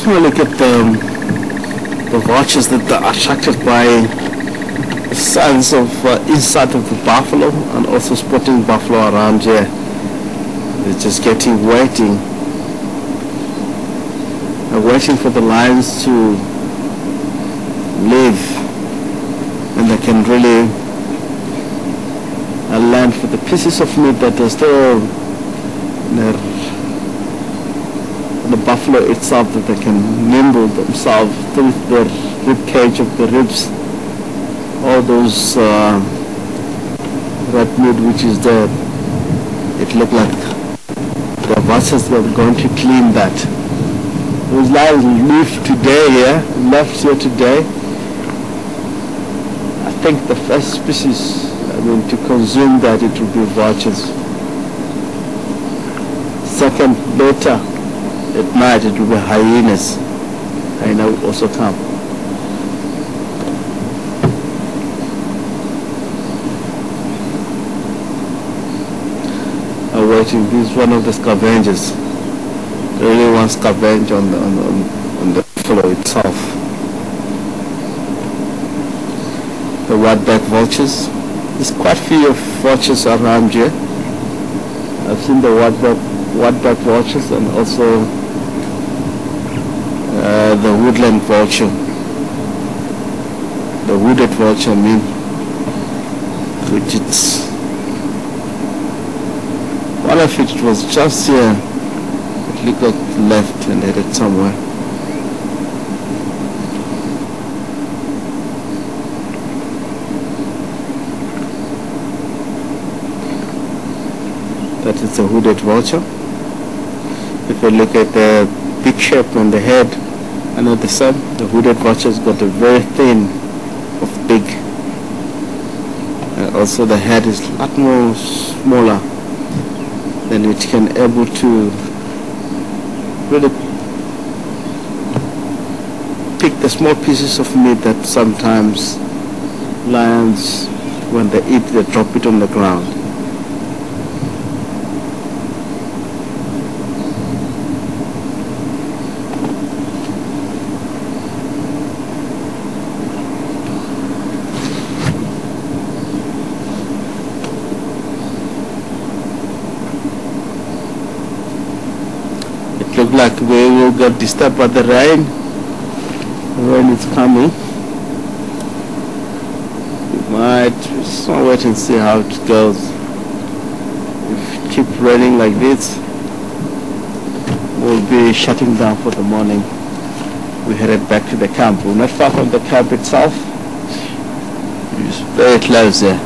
taking a look at the watches that are attracted by signs of inside of the buffalo, and also spotting buffalo around here. They're just waiting for the lions to leave, and they can really land for the pieces of meat that are still the buffalo itself, that they can nibble themselves through the rib cage of the ribs. All those red meat which is there, it looked like the vultures were going to clean that. Those lions left here today. I think the first species, to consume that, it will be vultures. Second, later at night, it will be hyenas. Hyena will also come. Waiting. This is one of the scavengers. They really want to scavenge on the buffalo itself. The white-backed vultures. There's quite a few vultures around here. I've seen the white-backed vultures, and also the woodland vulture. The wooded vulture, which it's one of it was just here. It looked like left and headed somewhere. That is a hooded vulture. If you look at the big shape on the head and at the side, the hooded vulture's got a very thin of beak. And also the head is a lot more smaller, then it can able to really pick the small pieces of meat that sometimes lions, when they eat, they drop it on the ground. Look like we will get disturbed by the rain when it's coming. We might just wait and see how it goes. If it keeps raining like this, we'll be shutting down for the morning. We headed back to the camp. We're not far from the camp itself. It's very close there.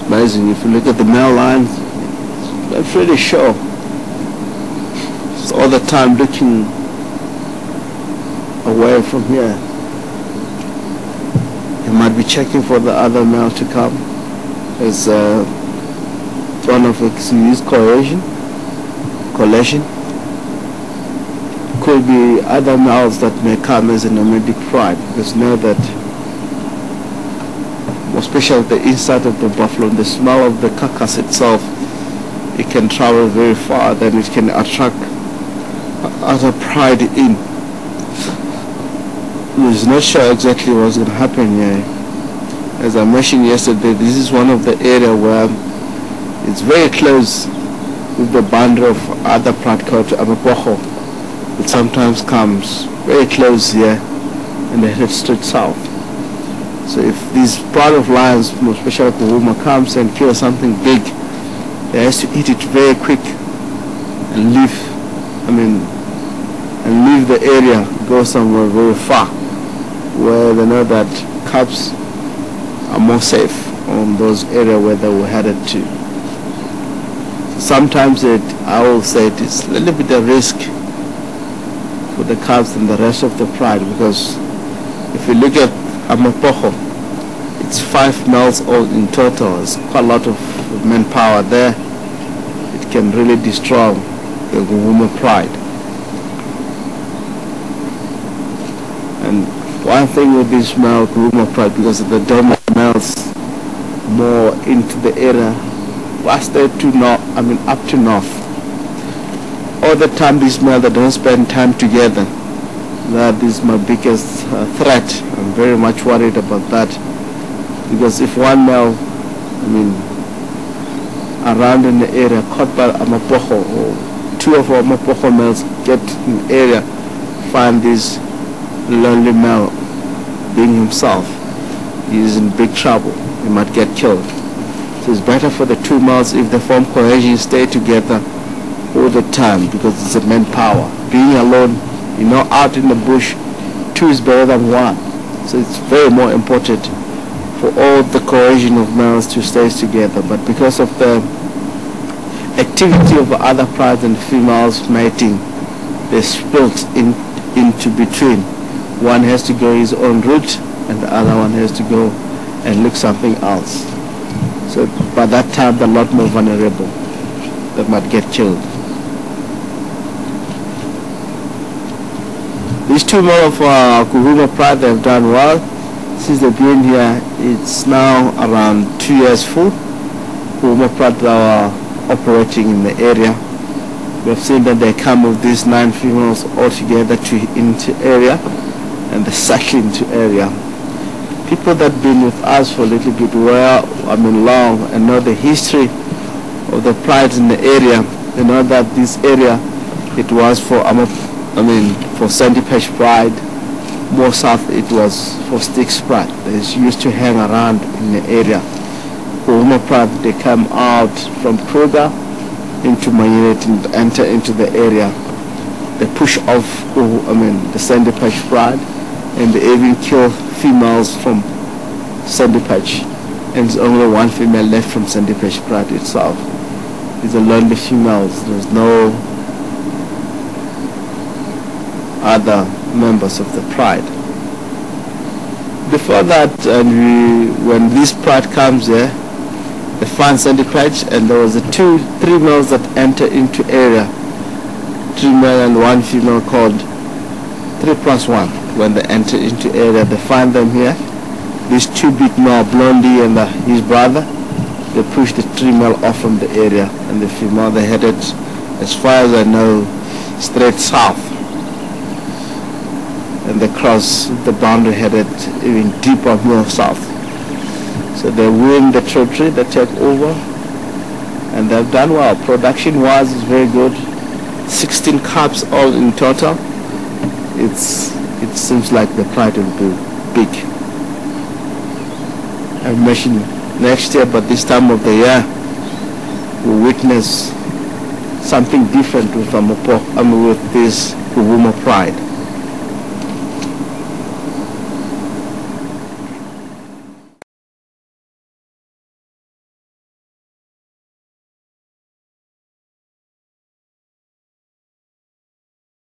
Amazing. If you look at the male lions, they're pretty sure. It's all the time looking away from here. You might be checking for the other male to come. It's one of its coalition. Could be other males that may come as a nomadic pride, because know that, especially the inside of the buffalo, the smell of the carcass itself, it can travel very far, then it can attract other pride in. We're not sure exactly what's going to happen here. As I mentioned yesterday, this is one of the area where it's very close with the boundary of other pride called Amapocho. It sometimes comes very close here and they head straight south. So if these pride of lions, especially Nkuhuma, comes and kills something big, they has to eat it very quick and leave the area, go somewhere very far where they know that cubs are more safe on those areas where they were headed to. Sometimes I will say it is a little bit of risk for the cubs and the rest of the pride, because if you look at Amapocho, it's 5 males old in total. It's quite a lot of manpower there. It can really destroy the Nkuhuma pride. And one thing with this male Nkuhuma pride, because of the dominant males more into the area, was there to north, up to north. All the time these males that don't spend time together, that is my biggest threat. I'm very much worried about that, because if one male, around in the area caught by Amapocho, or 2 of our Amapocho males get in the area, find this lonely male being himself, he is in big trouble. He might get killed. So it's better for the 2 males, if they form cohesion, stay together all the time, because it's a manpower. Being alone, out in the bush, 2 is better than 1. So it's very more important for all the cohesion of males to stay together. But because of the activity of the other prides and females mating, they split into between. One has to go his own route and the other one has to go and look something else. So by that time they're a lot more vulnerable. They might get killed. These 2 more of Nkuhuma pride, they've done well. Since they've been here, it's now around 2 years full. Nkuhuma pride are operating in the area. We've seen that they come with these 9 females all together into area, and they settle into area. People that have been with us for a little bit long, and know the history of the prides in the area, they know that this area, it was for for Sandy Patch pride. More south it was for Sticks pride. They used to hang around in the area. Nkuhuma pride, they come out from Kruger into my unit and enter into the area. They push off the Sandy Patch pride, and they even kill females from Sandy Patch, and there's only 1 female left from Sandy Patch pride itself. These are lonely females. There's no other members of the pride. Before that, when this pride comes here, they find Sandy Patch, and there was 3 males that enter into area, 3 male and 1 female, called 3+1. When they enter into area, they find them here. These 2 big male, Blondie and his brother, they push the 3 male off from the area, and the female, they headed, as far as I know, straight south. And they cross the boundary, headed even deeper more south. So they win the territory, they take over, and they've done well. Production-wise is very good. 16 cubs all in total. It seems like the pride will be big. I've mentioned next year, but this time of the year, we'll witness something different with this Nkuhuma pride.